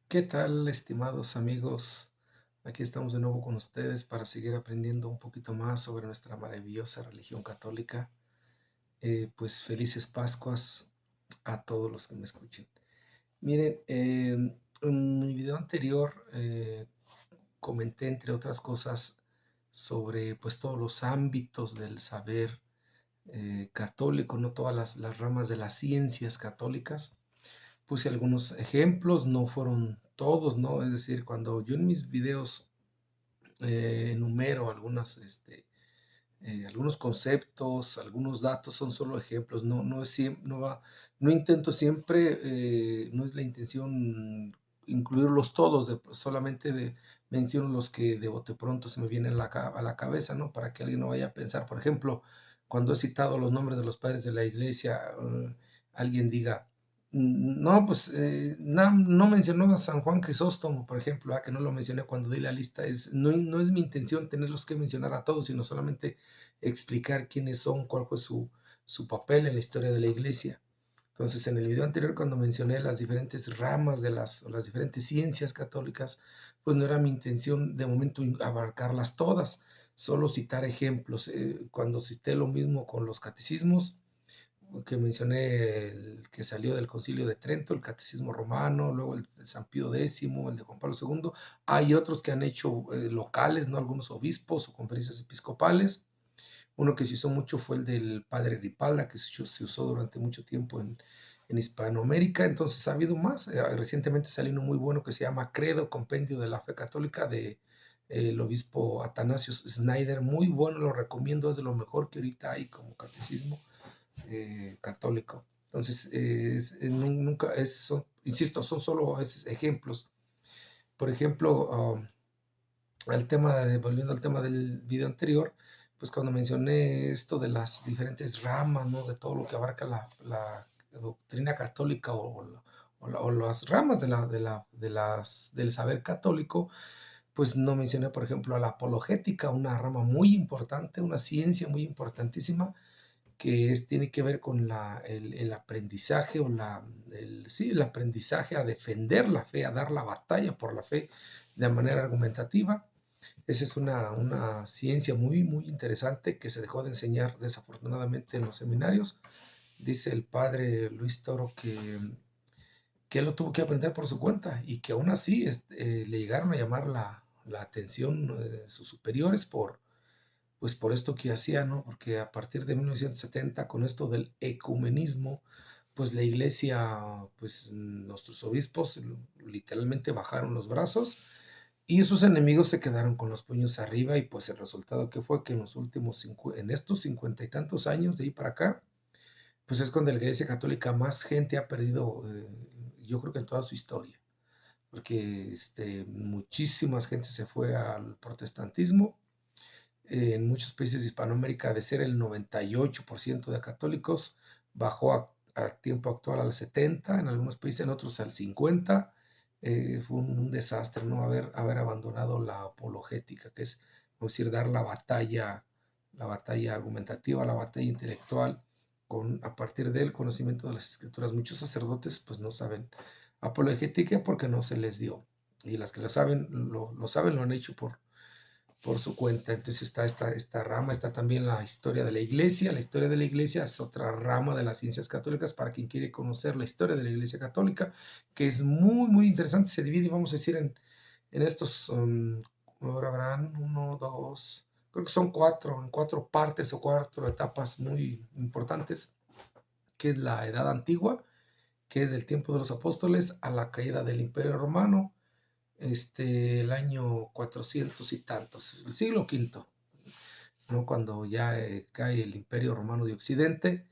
¿Qué tal, estimados amigos? Aquí estamos de nuevo con ustedes para seguir aprendiendo un poquito más sobre nuestra maravillosa religión católica. Pues felices Pascuas a todos los que me escuchen. Miren, en mi video anterior comenté, entre otras cosas, sobre pues todos los ámbitos del saber católico, no todas las ramas de las ciencias católicas. Puse algunos ejemplos, no fueron todos, ¿no? Es decir, cuando yo en mis videos enumero algunos conceptos, algunos datos, son solo ejemplos, no es no va, no intento siempre, no es la intención incluirlos todos, solamente menciono los que de bote pronto se me vienen a la cabeza, ¿no? Para que alguien no vaya a pensar, por ejemplo, cuando he citado los nombres de los padres de la iglesia, alguien diga, no, pues no mencionó a San Juan Crisóstomo, por ejemplo, que no lo mencioné cuando di la lista. No es mi intención tenerlos que mencionar a todos, sino solamente explicar quiénes son, cuál fue su papel en la historia de la iglesia. Entonces, en el video anterior, cuando mencioné las diferentes ramas de las diferentes ciencias católicas, pues no era mi intención de momento abarcarlas todas, solo citar ejemplos. Cuando cité lo mismo con los catecismos, que mencioné, el que salió del Concilio de Trento, el Catecismo Romano, luego el de San Pío X, el de Juan Pablo II. Hay otros que han hecho locales, ¿no? Algunos obispos o conferencias episcopales. Uno que se usó mucho fue el del Padre Ripalda, que se usó durante mucho tiempo en Hispanoamérica. Entonces ha habido más. Recientemente salió uno muy bueno que se llama Credo, Compendio de la Fe Católica, de el obispo Atanasius Snyder. Muy bueno, lo recomiendo, es de lo mejor que ahorita hay como catecismo católico. Entonces, nunca insisto, son solo esos ejemplos. Por ejemplo, volviendo al tema del video anterior, pues cuando mencioné esto de las diferentes ramas, ¿no? De todo lo que abarca la doctrina católica o las ramas del saber católico, pues no mencioné, por ejemplo, a la apologética, una rama muy importante, una ciencia muy importantísima, que tiene que ver con el aprendizaje sí, el aprendizaje a defender la fe, a dar la batalla por la fe de manera argumentativa. Esa es una ciencia muy, muy interesante que se dejó de enseñar desafortunadamente en los seminarios. Dice el padre Luis Toro que él lo tuvo que aprender por su cuenta y que aún así le llegaron a llamar la atención sus superiores pues por esto que hacía, ¿no? Porque a partir de 1970, con esto del ecumenismo, pues la iglesia, pues nuestros obispos literalmente bajaron los brazos y sus enemigos se quedaron con los puños arriba, y pues el resultado que fue que en estos 50 y tantos años de ahí para acá, pues es cuando la iglesia católica más gente ha perdido, yo creo que en toda su historia, porque muchísima gente se fue al protestantismo. En muchos países de Hispanoamérica, de ser el 98% de católicos, bajó a tiempo actual al 70%, en algunos países, en otros al 50%. Fue un desastre, ¿no? Haber abandonado la apologética, que es, vamos a decir, dar la batalla argumentativa, la batalla intelectual, a partir del conocimiento de las escrituras. Muchos sacerdotes pues no saben apologética porque no se les dio, y las que lo saben, lo saben, lo han hecho por su cuenta. Entonces está esta rama, está también la historia de la iglesia. La historia de la iglesia es otra rama de las ciencias católicas para quien quiere conocer la historia de la iglesia católica, que es muy, muy interesante. Se divide, vamos a decir, en estos, ahora habrán uno, dos, creo que son en cuatro partes o cuatro etapas muy importantes, que es la Edad Antigua, que es del tiempo de los apóstoles a la caída del Imperio Romano, el año 400 y tantos, el siglo quinto, ¿no? Cuando ya cae el Imperio Romano de Occidente.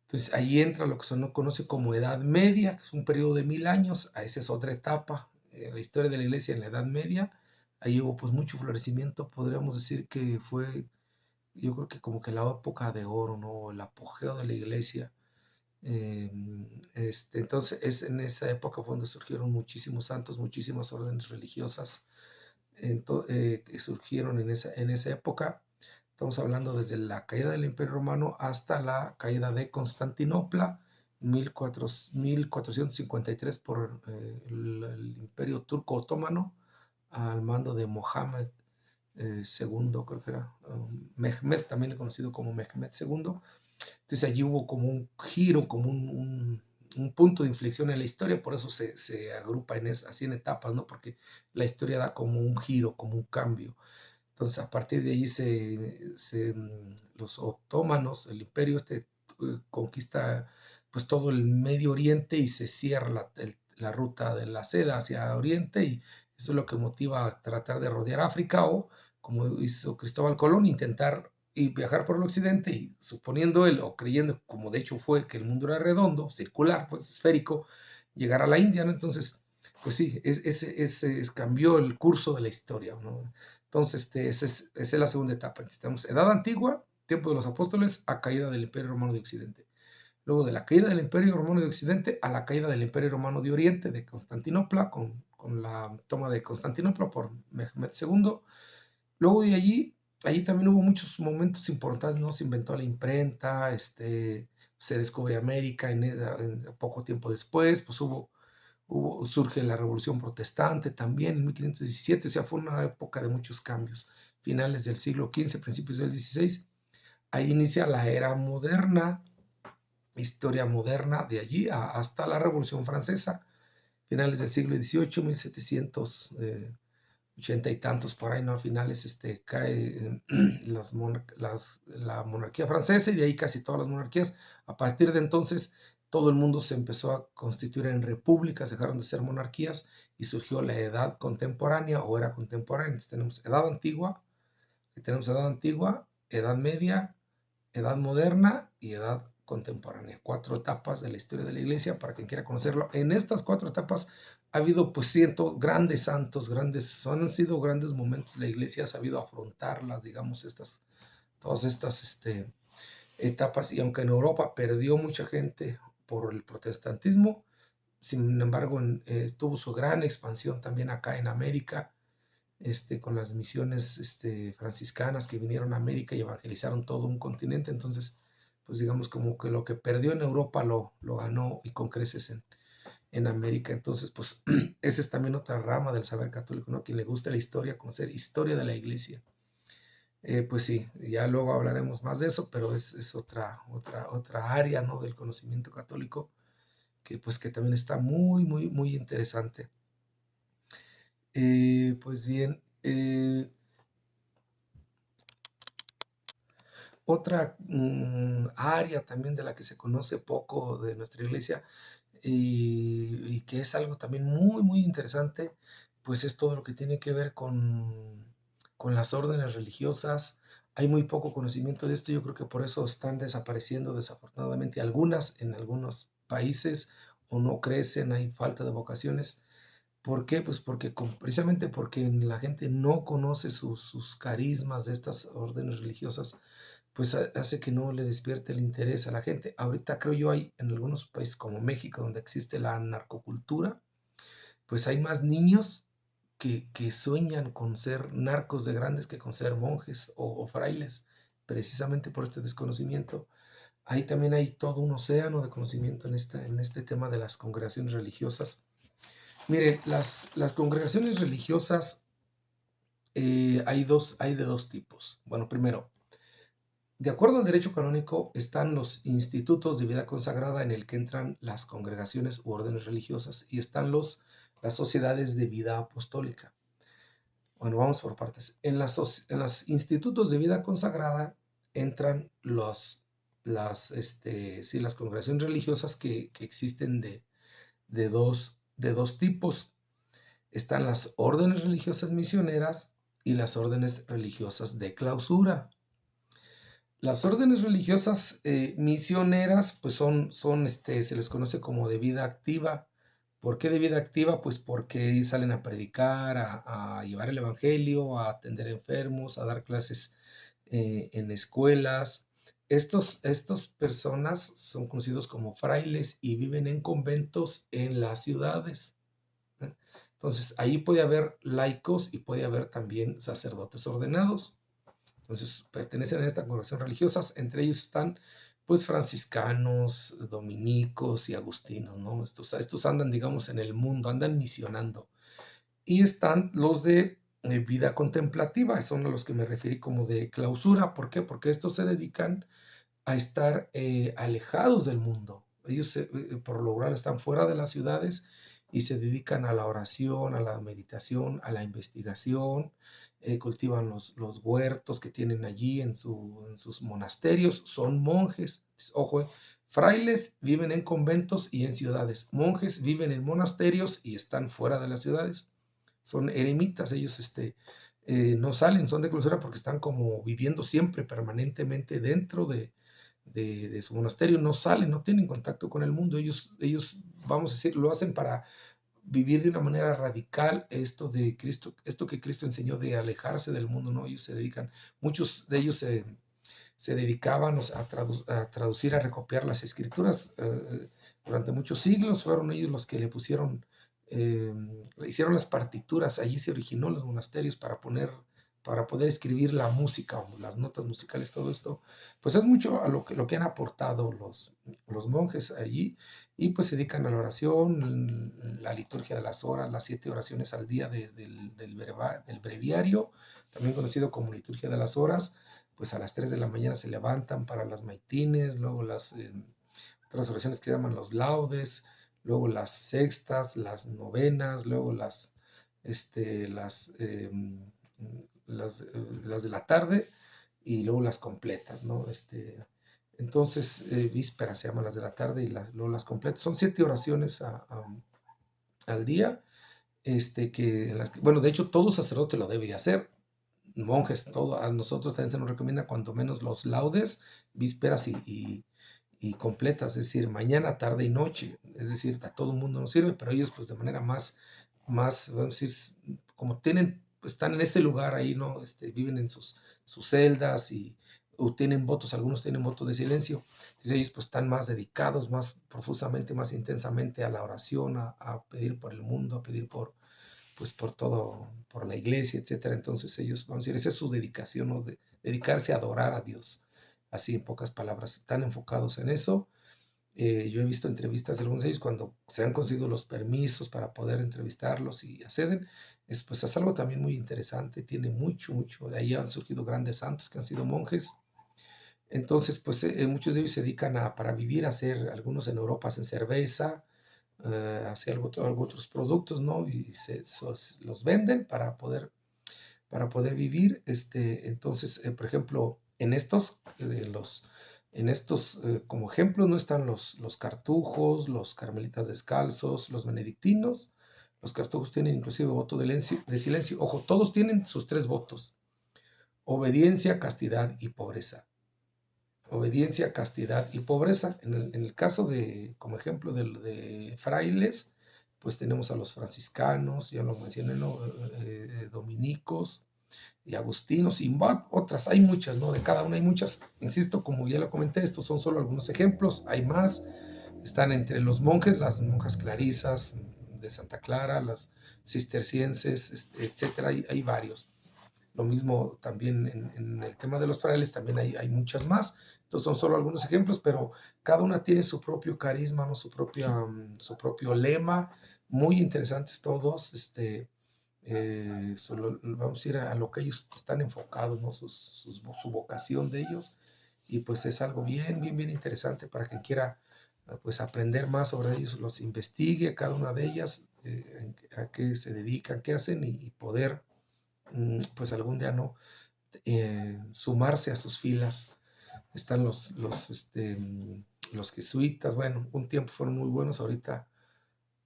Entonces ahí entra lo que se no conoce como Edad Media, que es un periodo de 1000 años. Esa es otra etapa en la historia de la iglesia en la Edad Media. Ahí hubo pues mucho florecimiento, podríamos decir que fue, yo creo que como que la época de oro, ¿no? El apogeo de la iglesia. Eh, entonces es en esa época fue donde surgieron muchísimos santos, muchísimas órdenes religiosas que surgieron en esa época. Estamos hablando desde la caída del Imperio Romano hasta la caída de Constantinopla 1453 por el Imperio Turco Otomano al mando de Mohammed II, creo que era Mehmed, también conocido como Mehmed II. Entonces allí hubo como un giro, como un punto de inflexión en la historia, por eso se agrupa así en etapas, ¿no? Porque la historia da como un giro, como un cambio. Entonces a partir de allí los otomanos, el imperio conquista pues todo el Medio Oriente y se cierra la ruta de la seda hacia Oriente, y eso es lo que motiva a tratar de rodear África, o como hizo Cristóbal Colón, intentar y viajar por el occidente, y suponiendo él o creyendo, como de hecho fue, que el mundo era redondo, circular, pues esférico, llegar a la India, ¿no? Entonces, pues sí, ese cambió el curso de la historia, ¿no? Entonces, esa es la segunda etapa. Necesitamos Edad Antigua, tiempo de los apóstoles, a caída del Imperio Romano de Occidente. Luego de la caída del Imperio Romano de Occidente a la caída del Imperio Romano de Oriente, de Constantinopla, con la toma de Constantinopla por Mehmed II. Luego de allí también hubo muchos momentos importantes, ¿no? Se inventó la imprenta, se descubre América en poco tiempo después, pues surge la Revolución Protestante también en 1517, o sea, fue una época de muchos cambios. Finales del siglo XV, principios del XVI, ahí inicia la era moderna, historia moderna de allí hasta la Revolución Francesa, finales del siglo XVIII, 1780 y tantos por ahí, ¿no? A finales cae la monarquía francesa, y de ahí casi todas las monarquías. A partir de entonces todo el mundo se empezó a constituir en repúblicas, dejaron de ser monarquías y surgió la edad contemporánea o era contemporánea. Entonces tenemos edad antigua, edad media, edad moderna y edad contemporánea. 4 etapas de la historia de la iglesia para quien quiera conocerlo. En estas 4 etapas ha habido pues cientos grandes santos, han sido grandes momentos. La iglesia ha sabido afrontarlas, digamos, todas estas etapas, y aunque en Europa perdió mucha gente por el protestantismo, sin embargo tuvo su gran expansión también acá en América, con las misiones franciscanas que vinieron a América y evangelizaron todo un continente. Entonces, pues digamos como que lo que perdió en Europa lo ganó y con creces en América. Entonces, pues esa es también otra rama del saber católico, ¿no? Quien le gusta la historia, conocer historia de la iglesia. Pues sí, ya luego hablaremos más de eso, pero es otra área, ¿no? Del conocimiento católico que también está muy, muy, muy interesante. Pues bien, otra área también de la que se conoce poco de nuestra iglesia, y que es algo también muy, muy interesante, pues es todo lo que tiene que ver con las órdenes religiosas. Hay muy poco conocimiento de esto, yo creo que por eso están desapareciendo desafortunadamente algunas en algunos países, o no crecen, hay falta de vocaciones. ¿Por qué? Pues porque precisamente porque la gente no conoce sus carismas de estas órdenes religiosas, pues hace que no le despierte el interés a la gente. Ahorita creo yo hay en algunos países como México, donde existe la narcocultura, pues hay más niños que sueñan con ser narcos de grandes que con ser monjes o frailes, precisamente por este desconocimiento. Ahí también hay todo un océano de conocimiento en este tema de las congregaciones religiosas. Miren, las congregaciones religiosas hay de dos tipos. Bueno, primero, de acuerdo al derecho canónico, están los institutos de vida consagrada, en el que entran las congregaciones u órdenes religiosas, y están las sociedades de vida apostólica. Bueno, vamos por partes. En los institutos de vida consagrada entran las congregaciones religiosas que existen de dos tipos. Están las órdenes religiosas misioneras y las órdenes religiosas de clausura. Las órdenes religiosas misioneras, pues se les conoce como de vida activa. ¿Por qué de vida activa? Pues porque salen a predicar, a llevar el evangelio, a atender enfermos, a dar clases en escuelas. Estas personas son conocidos como frailes y viven en conventos en las ciudades. ¿Eh? Entonces, ahí puede haber laicos y puede haber también sacerdotes ordenados. Entonces, pertenecen a esta congregación religiosas. Entre ellos están pues franciscanos, dominicos y agustinos, ¿no? Estos andan, digamos, en el mundo, andan misionando. Y están los de vida contemplativa, son a los que me referí como de clausura. ¿Por qué? Porque estos se dedican a estar alejados del mundo. Ellos, por lo general, están fuera de las ciudades y se dedican a la oración, a la meditación, a la investigación, cultivan los huertos que tienen allí en sus monasterios, son monjes. Ojo, frailes viven en conventos y en ciudades, monjes viven en monasterios y están fuera de las ciudades, son eremitas, ellos no salen, son de clausura porque están como viviendo siempre, permanentemente dentro de su monasterio, no salen, no tienen contacto con el mundo, ellos, vamos a decir, lo hacen para vivir de una manera radical esto que Cristo enseñó de alejarse del mundo, ¿no? Ellos se dedican, muchos de ellos se dedicaban a traducir, a recopiar las escrituras. Durante muchos siglos fueron ellos los que le pusieron, eh, hicieron las partituras, allí se originó los monasterios para poder escribir la música, o las notas musicales, todo esto, pues es mucho a lo que han aportado los monjes allí, y pues se dedican a la oración, la liturgia de las horas, las 7 oraciones al día del breviario, también conocido como liturgia de las horas. Pues a las 3 de la mañana se levantan para las maitines, luego las otras oraciones que llaman los laudes, luego las sextas, las novenas, luego este, las, eh, las de la tarde y luego las completas, ¿no? Entonces, vísperas se llaman las de la tarde y luego las completas. Son 7 oraciones al día, bueno, de hecho todo sacerdote lo debe de hacer, monjes, todo, a nosotros también se nos recomienda cuanto menos los laudes, vísperas y completas, es decir, mañana, tarde y noche, es decir, a todo el mundo nos sirve, pero ellos pues de manera más, vamos a decir, como están en este lugar ahí, ¿no? Viven en sus celdas o tienen votos, algunos tienen votos de silencio, entonces ellos pues están más dedicados, más profusamente, más intensamente a la oración, a pedir por el mundo, a pedir pues por todo, por la iglesia, etcétera. Entonces ellos, vamos a decir, esa es su dedicación, ¿no? De dedicarse a adorar a Dios. Así en pocas palabras, están enfocados en eso. Yo he visto entrevistas de algunos de ellos cuando se han conseguido los permisos para poder entrevistarlos y acceden. Pues es algo también muy interesante, tiene mucho. De ahí han surgido grandes santos que han sido monjes. Entonces, pues muchos de ellos se dedican para vivir, a hacer, algunos en Europa hacen cerveza, hacer algo otros productos, ¿no? Y los venden para poder vivir. Entonces, por ejemplo, como ejemplos, no están los cartujos, los carmelitas descalzos, los benedictinos. Los cartujos tienen inclusive voto de silencio. Ojo, todos tienen sus 3 votos: obediencia, castidad y pobreza. Obediencia, castidad y pobreza. En el caso como ejemplo de frailes, pues tenemos a los franciscanos, ya lo mencioné, ¿no? Dominicos y agustinos y otras, hay muchas, ¿no? De cada una hay muchas. Insisto, como ya lo comenté, estos son solo algunos ejemplos, hay más. Están entre los monjes, las monjas clarisas de Santa Clara, las cistercienses, etcétera, hay varios. Lo mismo también en el tema de los frailes, también hay muchas más. Entonces son solo algunos ejemplos, pero cada una tiene su propio carisma, ¿no? Su propio lema, muy interesantes todos. Vamos a ir a lo que ellos están enfocados, ¿no? Su vocación de ellos. Y pues es algo bien interesante para quien quiera pues aprender más sobre ellos, los investigue cada una de ellas, a qué se dedican, qué hacen y poder pues algún día no sumarse a sus filas. Están los jesuitas, bueno, un tiempo fueron muy buenos, ahorita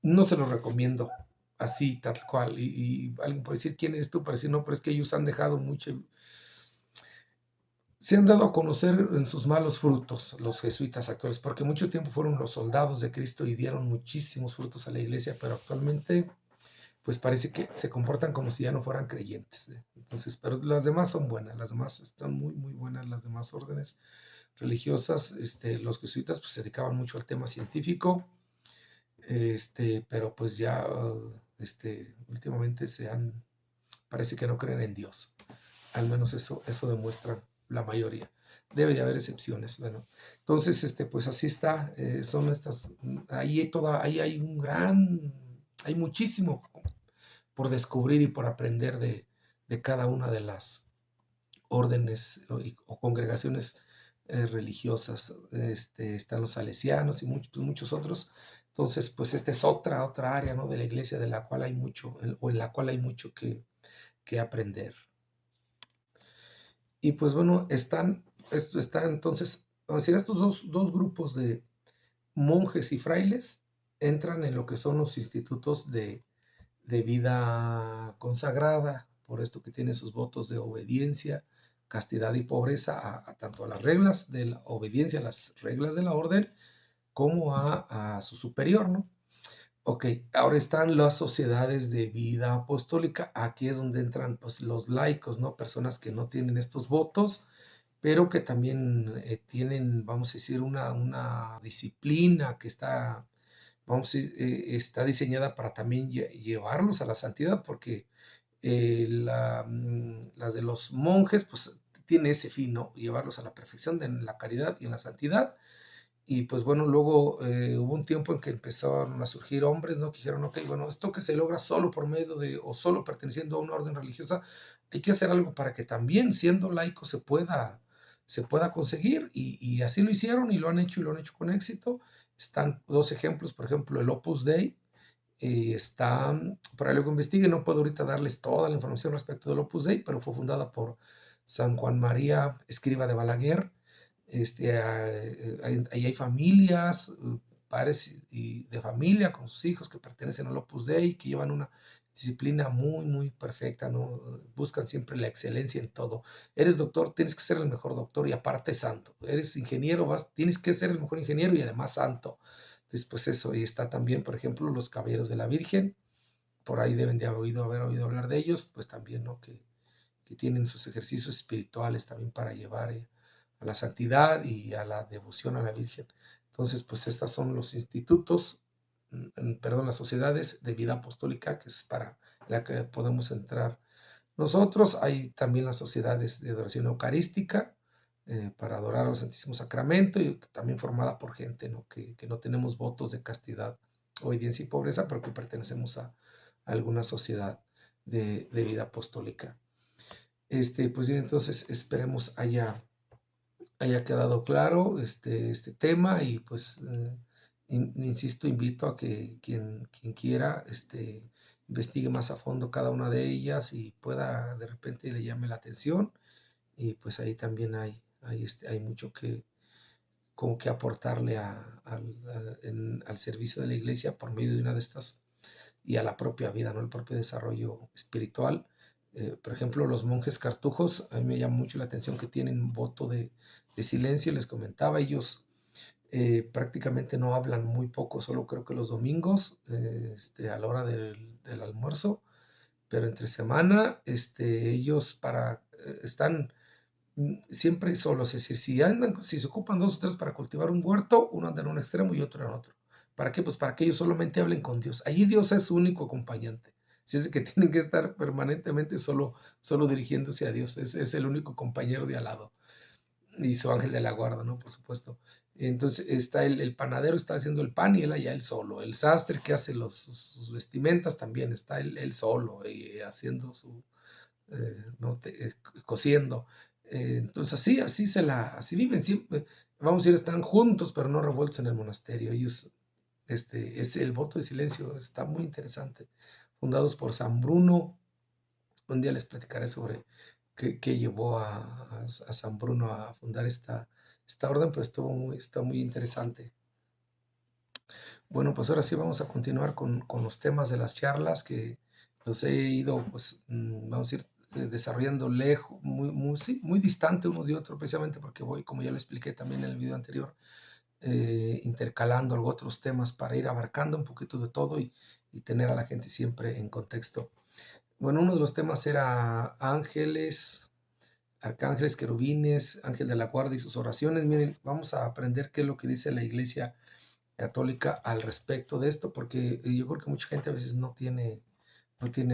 no se los recomiendo así, tal cual. Y alguien puede decir, ¿quién eres tú para decir? No, pero es que ellos han dejado mucho, se han dado a conocer en sus malos frutos los jesuitas actuales, porque mucho tiempo fueron los soldados de Cristo y dieron muchísimos frutos a la iglesia, pero actualmente pues parece que se comportan como si ya no fueran creyentes. Entonces, pero las demás son buenas, las demás están muy buenas, las demás órdenes religiosas. Los jesuitas pues se dedicaban mucho al tema científico, pero pues ya últimamente parece que no creen en Dios. Al menos eso demuestran la mayoría. debe de haber excepciones. Bueno, entonces, pues así está, son estas, ahí hay hay muchísimo por descubrir y por aprender de cada una de las órdenes o congregaciones religiosas. Están los salesianos y muchos otros. Entonces, pues esta es otra área, ¿no?, de la iglesia de la cual hay mucho, o en la cual hay mucho que aprender. Y pues bueno, están entonces, vamos a decir, estos dos grupos de monjes y frailes entran en lo que son los institutos de vida consagrada, por esto que tiene sus votos de obediencia, castidad y pobreza a tanto a las reglas de la obediencia, a las reglas de la orden, como a su superior, ¿no? Ok, ahora están las sociedades de vida apostólica. Aquí es donde entran pues los laicos, ¿no? Personas que no tienen estos votos, pero que también tienen, vamos a decir, una disciplina que está, vamos a decir, está diseñada para también llevarlos a la santidad, porque las de los monjes, pues tiene ese fin, ¿no? Llevarlos a la perfección de la caridad y en la santidad. Y pues bueno, luego hubo un tiempo en que empezaron a surgir hombres, ¿no? Que dijeron, ok, bueno, esto que se logra solo por medio de, o solo perteneciendo a una orden religiosa, hay que hacer algo para que también siendo laico se pueda conseguir. Y así lo hicieron y lo han hecho y lo han hecho con éxito. Están dos ejemplos, por ejemplo, el Opus Dei. Está, por ahí luego investiguen, no puedo ahorita darles toda la información respecto del Opus Dei, pero fue fundada por San Juan María Escriba de Balaguer. Ahí hay familias, padres y de familia con sus hijos que pertenecen al Opus Dei, que llevan una disciplina muy perfecta, ¿no? Buscan siempre la excelencia en todo. Eres doctor, tienes que ser el mejor doctor y aparte santo. Eres ingeniero, tienes que ser el mejor ingeniero y además santo. Entonces, pues eso, y está también, por ejemplo, los Caballeros de la Virgen, por ahí deben de haber oído hablar de ellos, pues también, ¿no? Que tienen sus ejercicios espirituales también para llevar a la santidad y a la devoción a la Virgen. Entonces, pues estos son los institutos, perdón, las sociedades de vida apostólica, que es para la que podemos entrar nosotros. Hay también las sociedades de adoración eucarística, para adorar al Santísimo Sacramento, y también formada por gente, ¿no? Que no tenemos votos de castidad, obediencia y pobreza, pero que pertenecemos a alguna sociedad de vida apostólica. Pues bien, entonces esperemos haya quedado claro este tema, y pues insisto, invito a que quien quiera investigue más a fondo cada una de ellas y pueda de repente le llame la atención, y pues ahí también hay mucho como que aportarle al servicio de la iglesia por medio de una de estas, y a la propia vida, ¿no? El propio desarrollo espiritual. Por ejemplo, los monjes cartujos, a mí me llama mucho la atención que tienen voto de silencio. Les comentaba, ellos prácticamente no hablan, muy poco, solo creo que los domingos, a la hora del almuerzo, pero entre semana, ellos están siempre solos. Es decir, si se ocupan dos o tres para cultivar un huerto, uno anda en un extremo y otro en otro. ¿Para qué? Pues para que ellos solamente hablen con Dios. Allí Dios es su único acompañante. Si es que tienen que estar permanentemente solo dirigiéndose a Dios. Es el único compañero de al lado. Y su ángel de la guarda, ¿no? Por supuesto. Entonces está el panadero, está haciendo el pan y él allá él solo. El sastre que hace sus vestimentas también está él solo, haciendo ¿no? Cosiendo. Entonces así viven, siempre, vamos a decir, están juntos, pero no revueltos en el monasterio. Ellos, es el voto de silencio, está muy interesante. Fundados por San Bruno. Un día les platicaré sobre qué llevó a San Bruno a fundar esta orden, pero está muy interesante. Bueno, pues ahora sí vamos a continuar con los temas de las charlas, que los he ido, pues, vamos a ir desarrollando lejos, sí, muy distante uno de otro, precisamente porque voy, como ya lo expliqué también en el video anterior, intercalando algo otros temas para ir abarcando un poquito de todo, y tener a la gente siempre en contexto. Bueno, uno de los temas era ángeles, arcángeles, querubines, ángel de la guarda y sus oraciones. Miren, vamos a aprender qué es lo que dice la Iglesia Católica al respecto de esto, porque yo creo que mucha gente a veces no tiene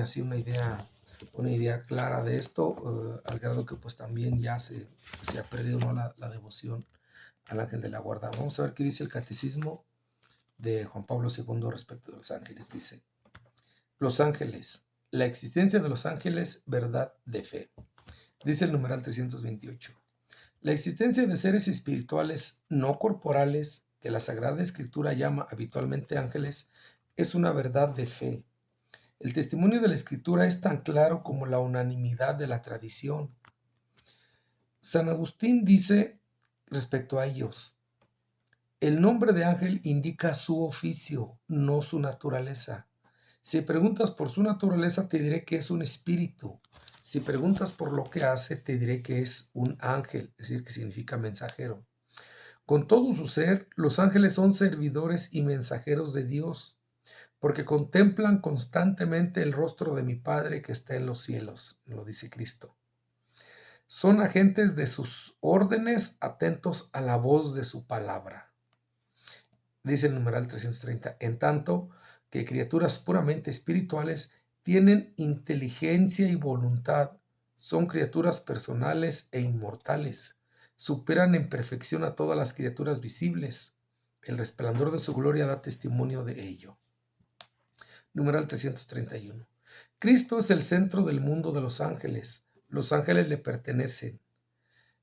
así una idea una idea clara de esto, al grado que pues también ya se ha perdido, ¿no?, la devoción al ángel de la guarda. Vamos a ver qué dice el catecismo de Juan Pablo II respecto de los ángeles. Dice: los ángeles, la existencia de los ángeles, verdad de fe. Dice el numeral 328. La existencia de seres espirituales no corporales, que la Sagrada Escritura llama habitualmente ángeles, es una verdad de fe. El testimonio de la Escritura es tan claro como la unanimidad de la tradición. San Agustín dice respecto a ellos: el nombre de ángel indica su oficio, no su naturaleza. Si preguntas por su naturaleza, te diré que es un espíritu. Si preguntas por lo que hace, te diré que es un ángel, es decir, que significa mensajero. Con todo su ser, los ángeles son servidores y mensajeros de Dios, porque contemplan constantemente el rostro de mi Padre que está en los cielos, lo dice Cristo. Son agentes de sus órdenes, atentos a la voz de su palabra. Dice el numeral 330, en tanto que criaturas puramente espirituales tienen inteligencia y voluntad, son criaturas personales e inmortales, superan en perfección a todas las criaturas visibles. El resplandor de su gloria da testimonio de ello. Numeral 331. Cristo es el centro del mundo de los ángeles le pertenecen.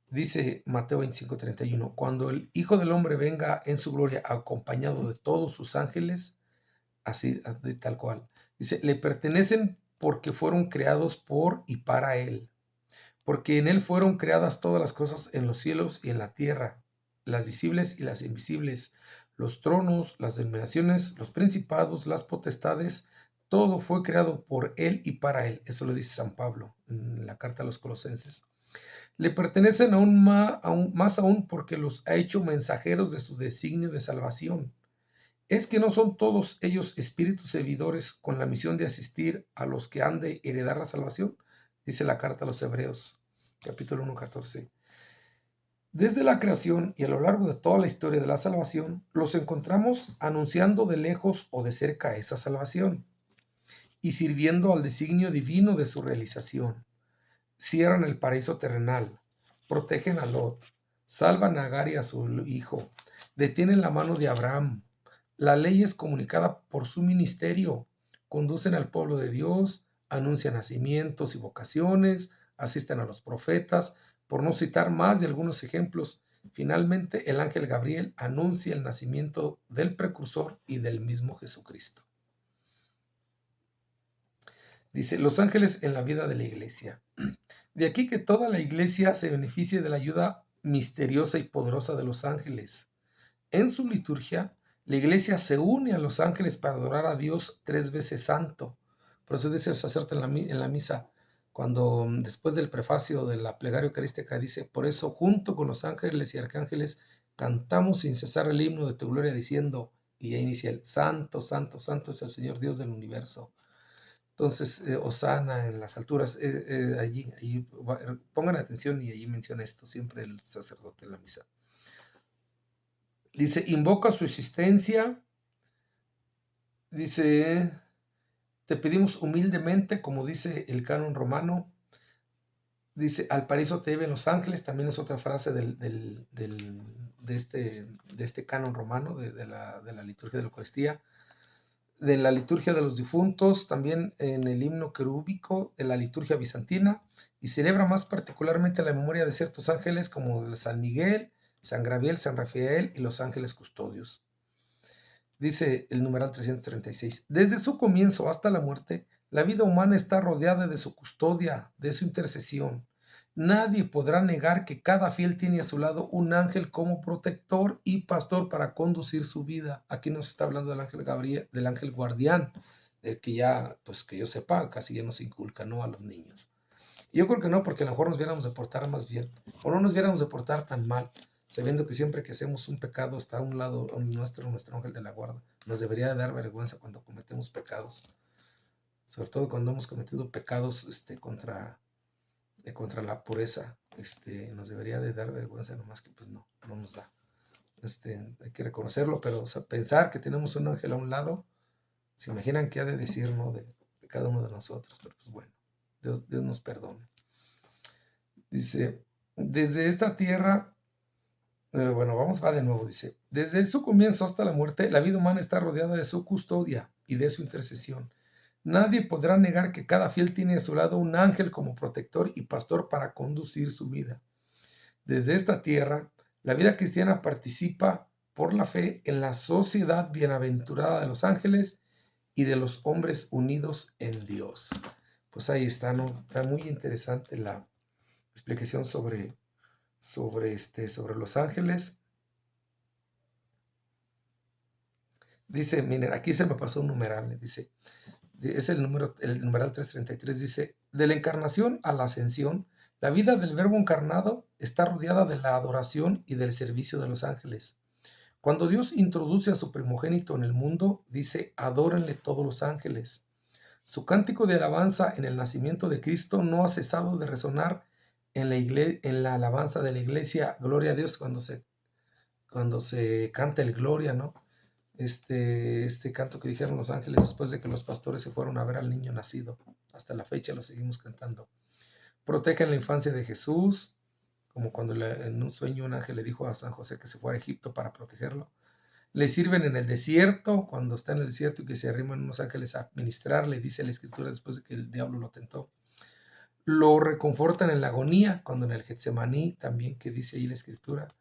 Dice Mateo 25:31, cuando el Hijo del Hombre venga en su gloria acompañado de todos sus ángeles, así de tal cual. Dice, le pertenecen porque fueron creados por y para Él, porque en Él fueron creadas todas las cosas en los cielos y en la tierra, las visibles y las invisibles, los tronos, las dominaciones, los principados, las potestades, todo fue creado por Él y para Él. Eso lo dice San Pablo en la carta a los Colosenses. Le pertenecen más aún porque los ha hecho mensajeros de su designio de salvación. Es que no son todos ellos espíritus servidores con la misión de asistir a los que han de heredar la salvación, dice la carta a los Hebreos, capítulo 1:14. Desde la creación y a lo largo de toda la historia de la salvación, los encontramos anunciando de lejos o de cerca esa salvación y sirviendo al designio divino de su realización. Cierran el paraíso terrenal, protegen a Lot, salvan a Agar y a su hijo, detienen la mano de Abraham. La ley es comunicada por su ministerio, conducen al pueblo de Dios, anuncian nacimientos y vocaciones, asisten a los profetas, por no citar más de algunos ejemplos. Finalmente, el ángel Gabriel anuncia el nacimiento del precursor y del mismo Jesucristo. Dice, los ángeles en la vida de la iglesia. De aquí que toda la iglesia se beneficie de la ayuda misteriosa y poderosa de los ángeles. En su liturgia, la iglesia se une a los ángeles para adorar a Dios 3 veces santo. Por eso dice el sacerdote en la misa, cuando después del prefacio de la plegaria eucarística dice, por eso junto con los ángeles y arcángeles cantamos sin cesar el himno de tu gloria diciendo, y ya inicia el Santo, Santo, Santo es el Señor Dios del universo. Entonces, Hosana en las alturas, allí pongan atención y allí menciona esto siempre el sacerdote en la misa. Dice, invoca su existencia, dice, te pedimos humildemente, como dice el canon romano, dice, al paraíso te lleven los ángeles, también es otra frase de este canon romano, de la liturgia de la Eucaristía. De la liturgia de los difuntos, también en el himno querúbico de la liturgia bizantina, y celebra más particularmente la memoria de ciertos ángeles como de San Miguel, San Gabriel, San Rafael y los ángeles custodios. Dice el numeral 336, desde su comienzo hasta la muerte, la vida humana está rodeada de su custodia, de su intercesión. Nadie podrá negar que cada fiel tiene a su lado un ángel como protector y pastor para conducir su vida. Aquí nos está hablando del ángel Gabriel, del ángel guardián, del que ya, pues que yo sepa, casi ya nos inculca, ¿no?, a los niños. Y yo creo que no, porque a lo mejor nos viéramos de portar más bien, o no nos viéramos de portar tan mal, sabiendo que siempre que hacemos un pecado está a un lado nuestro ángel de la guarda. Nos debería dar vergüenza cuando cometemos pecados, sobre todo cuando hemos cometido pecados contra la pureza. Nos debería de dar vergüenza, nomás que pues no nos da. Hay que reconocerlo, pero o sea, pensar que tenemos un ángel a un lado, se imaginan qué ha de decir, ¿no?, de cada uno de nosotros, pero pues bueno, Dios nos perdone. Dice, desde esta tierra, bueno, va de nuevo, dice, desde su comienzo hasta la muerte, la vida humana está rodeada de su custodia y de su intercesión. Nadie podrá negar que cada fiel tiene a su lado un ángel como protector y pastor para conducir su vida. Desde esta tierra, la vida cristiana participa por la fe en la sociedad bienaventurada de los ángeles y de los hombres unidos en Dios. Pues ahí está, ¿no? Está muy interesante la explicación sobre los ángeles. Dice, miren, aquí se me pasó un numeral, dice, es el numeral 333, dice, de la encarnación a la ascensión, la vida del verbo encarnado está rodeada de la adoración y del servicio de los ángeles. Cuando Dios introduce a su primogénito en el mundo, dice, adórenle todos los ángeles. Su cántico de alabanza en el nacimiento de Cristo no ha cesado de resonar en la alabanza de la iglesia, gloria a Dios, cuando se canta el gloria, ¿no? Este canto que dijeron los ángeles después de que los pastores se fueron a ver al niño nacido. Hasta la fecha lo seguimos cantando. Protegen la infancia de Jesús, como cuando en un sueño un ángel le dijo a San José que se fuera a Egipto para protegerlo. Le sirven en el desierto, cuando está en el desierto y que se arriman unos ángeles a ministrarle, dice la escritura después de que el diablo lo tentó. Lo reconfortan en la agonía, cuando en el Getsemaní, también que dice ahí la escritura,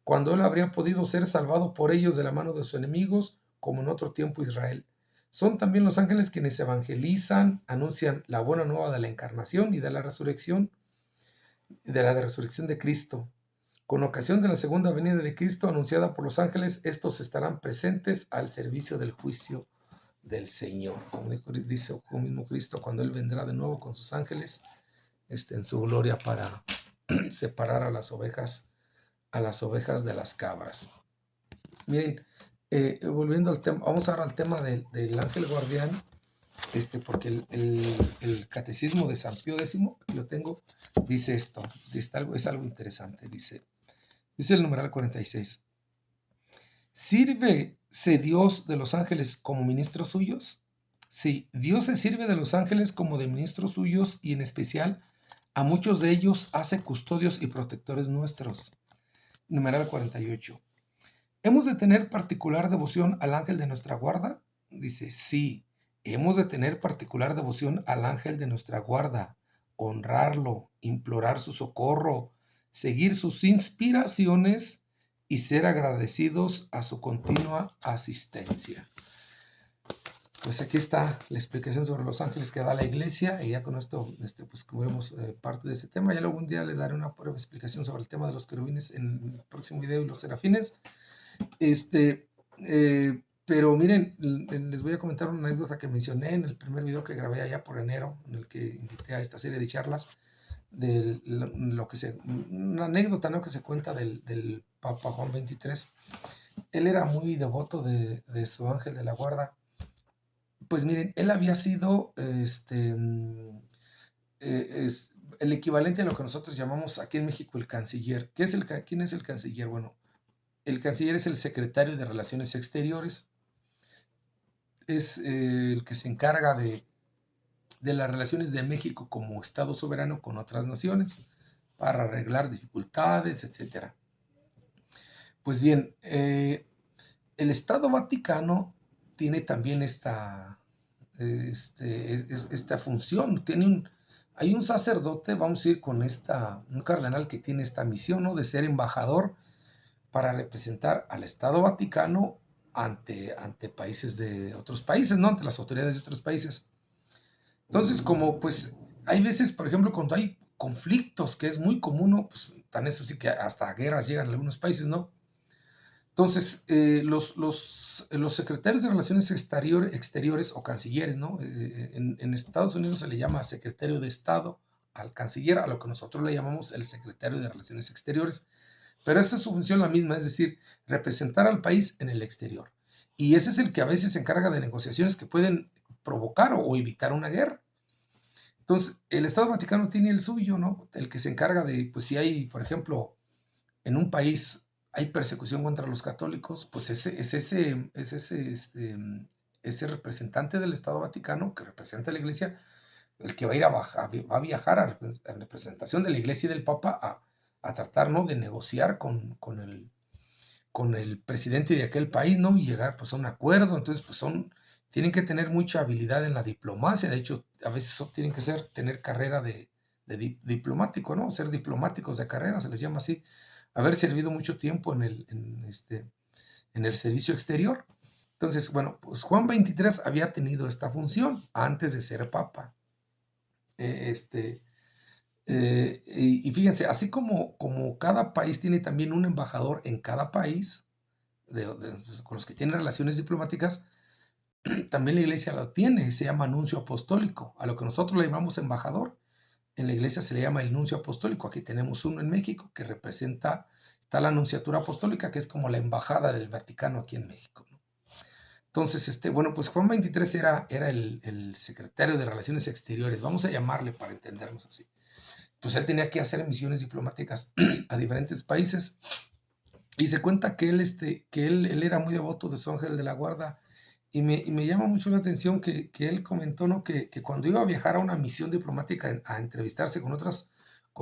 cuando él habría podido ser salvado por ellos de la mano de sus enemigos, como en otro tiempo Israel. Son también los ángeles quienes evangelizan, anuncian la buena nueva de la encarnación y de la resurrección de Cristo. Con ocasión de la segunda venida de Cristo anunciada por los ángeles, estos estarán presentes al servicio del juicio del Señor. Como dice el mismo Cristo, cuando Él vendrá de nuevo con sus ángeles en su gloria para separar a las ovejas de las cabras. Miren, volviendo al tema, vamos ahora al tema del ángel guardián, porque el catecismo de San Pío X, que lo tengo, dice esto, es algo interesante, dice el numeral 46. ¿Sírvese Dios de los ángeles como ministros suyos? Sí, Dios se sirve de los ángeles como de ministros suyos y en especial a muchos de ellos hace custodios y protectores nuestros. Numeral 48. ¿Hemos de tener particular devoción al ángel de nuestra guarda? Dice, sí, hemos de tener particular devoción al ángel de nuestra guarda, honrarlo, implorar su socorro, seguir sus inspiraciones y ser agradecidos a su continua asistencia. Pues aquí está la explicación sobre los ángeles que da la iglesia, y ya con esto pues cubrimos parte de este tema. Ya luego un día les daré una breve explicación sobre el tema de los querubines en el próximo video y los serafines. Pero miren, les voy a comentar una anécdota que mencioné en el primer video que grabé allá por enero, en el que invité a esta serie de charlas, una anécdota, ¿no?, que se cuenta del Papa Juan XXIII. Él era muy devoto de su ángel de la guarda. Pues miren, él había sido el equivalente a lo que nosotros llamamos aquí en México el canciller. ¿Quién es el canciller? Bueno, el canciller es el secretario de Relaciones Exteriores. Es el que se encarga de las relaciones de México como Estado soberano con otras naciones para arreglar dificultades, etc. Pues bien, el Estado Vaticano tiene también esta función. Hay un sacerdote, vamos a ir con un cardenal que tiene esta misión, ¿no?, de ser embajador para representar al Estado Vaticano ante países de otros países, ¿no?, ante las autoridades de otros países. Entonces, como pues hay veces, por ejemplo, cuando hay conflictos, que es muy común, ¿no?, pues tan eso sí que hasta guerras llegan en algunos países, ¿no? Entonces, los secretarios de Relaciones Exteriores o cancilleres, ¿no? En Estados Unidos se le llama secretario de Estado al canciller, a lo que nosotros le llamamos el secretario de Relaciones Exteriores. Pero esa es su función la misma, es decir, representar al país en el exterior. Y ese es el que a veces se encarga de negociaciones que pueden provocar o evitar una guerra. Entonces, el Estado Vaticano tiene el suyo, ¿no? El que se encarga de, pues si hay, por ejemplo, en un país hay persecución contra los católicos, pues ese representante del Estado Vaticano que representa a la Iglesia, el que va a ir va a viajar a representación de la Iglesia y del Papa a tratar, ¿no?, de negociar con el presidente de aquel país, ¿no? Y llegar, pues, a un acuerdo. Entonces, pues, tienen que tener mucha habilidad en la diplomacia. De hecho, a veces tienen que tener carrera de diplomático, ¿no? Ser diplomáticos de carrera, se les llama así. Haber servido mucho tiempo en el servicio exterior. Entonces, bueno, pues Juan 23 había tenido esta función antes de ser papa. Eh, este, y fíjense, así como cada país tiene también un embajador en cada país, con los que tiene relaciones diplomáticas, también la iglesia lo tiene, se llama nuncio apostólico, a lo que nosotros le llamamos embajador. En la iglesia se le llama el nuncio apostólico. Aquí tenemos uno en México que representa, está la nunciatura apostólica, que es como la embajada del Vaticano aquí en México, ¿no? Entonces, bueno, pues Juan 23 era el secretario de Relaciones Exteriores, vamos a llamarle para entendernos así. Pues él tenía que hacer misiones diplomáticas a diferentes países y se cuenta que él era muy devoto de su ángel de la guarda y me llama mucho la atención que él comentó, ¿no?, que cuando iba a viajar a una misión diplomática a entrevistarse con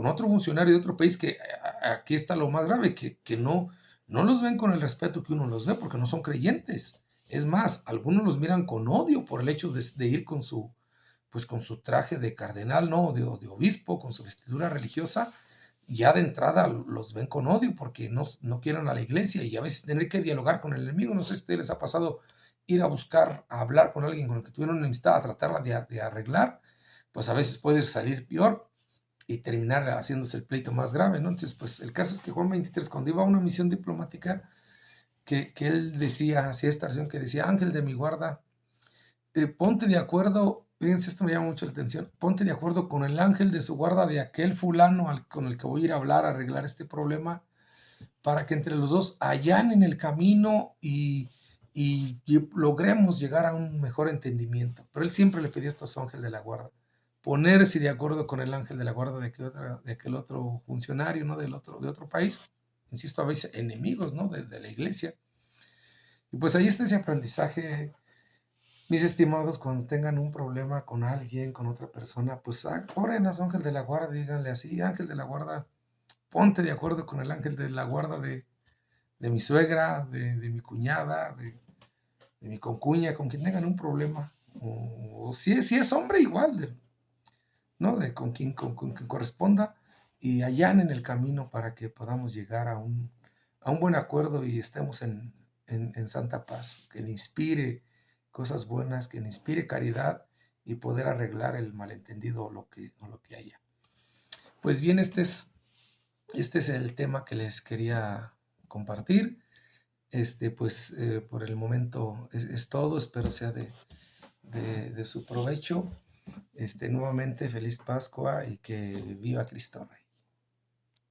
otro funcionario de otro país, que aquí está lo más grave, que no los ven con el respeto que uno los ve porque no son creyentes. Es más, algunos los miran con odio por el hecho de ir pues con su traje de cardenal, ¿no? De obispo, con su vestidura religiosa, ya de entrada los ven con odio porque no quieren a la iglesia y a veces tener que dialogar con el enemigo. No sé si a ustedes les ha pasado ir a buscar, a hablar con alguien con el que tuvieron una amistad, a tratarla de arreglar, pues a veces puede salir peor y terminar haciéndose el pleito más grave, ¿no? Entonces, pues el caso es que Juan 23, cuando iba a una misión diplomática, que él decía, hacía esta oración que decía, ángel de mi guarda, ponte de acuerdo, fíjense, esto me llama mucho la atención, ponte de acuerdo con el ángel de su guarda de aquel fulano con el que voy a ir a hablar, a arreglar este problema, para que entre los dos allanen el camino y logremos llegar a un mejor entendimiento. Pero él siempre le pedía esto a su ángel de la guarda, ponerse de acuerdo con el ángel de la guarda de aquel otro funcionario, ¿no?, de otro país, insisto, a veces enemigos, ¿no?, de la iglesia. Y pues ahí está ese aprendizaje. Mis estimados, cuando tengan un problema con alguien, con otra persona, pues oren a su ángel de la guarda, díganle así, ángel de la guarda, ponte de acuerdo con el ángel de la guarda de mi suegra, de mi cuñada, de mi concuña, con quien tengan un problema. O si es hombre, igual, ¿no? Con quien corresponda, y allanen el camino para que podamos llegar a un buen acuerdo y estemos en santa paz, que le inspire cosas buenas, que le inspire caridad y poder arreglar el malentendido o lo que haya. Pues bien, este es el tema que les quería compartir. Pues por el momento es todo, espero sea de su provecho. Nuevamente, feliz Pascua y que viva Cristo Rey.